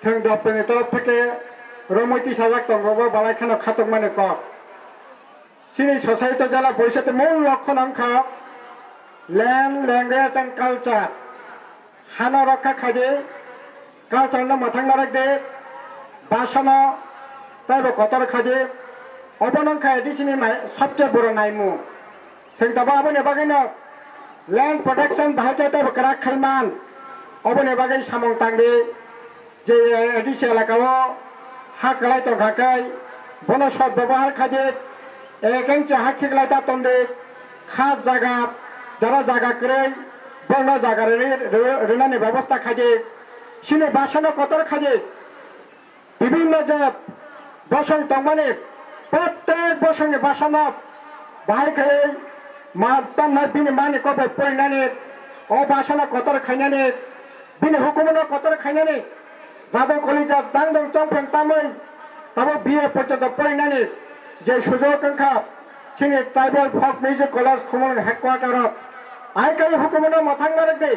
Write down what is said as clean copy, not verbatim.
थों डॉक्टरनि तरफ থেকে রমৈতি সাজাক তঙ্গব বালাইখানো খাতক মানে ক সিনি সোসাইটি জেলা পরিষদের মূল লক্ষ্য অংশ ল্যান্ড ল্যাঙ্গুয়েজ এন্ড কালচার হানা রক্ষা খাদে কালচারनो मोथांना राखदे भाषानो ताइबो कतर खादे अबनंखा एडिसिनि सबसे बड़ नायमु जों दाबो आबोनि बागैनो लैंड प्रोटेक्शन भाइके ताइबो करा खाइमान अबोनि बागै सामं तांदे जे एडिसि एलाकाओ हा कलाय तो घाकाय बन सद व्यवहार खादे एकेंचे हा खिगलाय ता तंदे खास जागा जरा जागा करे बन जागा रेनानि व्यवस्था खादे सिने भाषानो कतर खादे विभिन्न जे बसं तंगमाने प्रत्येक बसंनि भाषानो बाहायखाय माताना बिनि मानि कबे पयनानि अ भाषानो कतर खायनानि बिनि हुकुमनो कतर खायनानि जादो कलेजा दांदों चंफें तामै ताबो बिए पर्यन्त पयनानि जे सुजोग अंखा सिनि ट्राइबल folk music कलेज खुमन हेडक्वार्टर आइकाय हुकुमनो मोथांना राखदे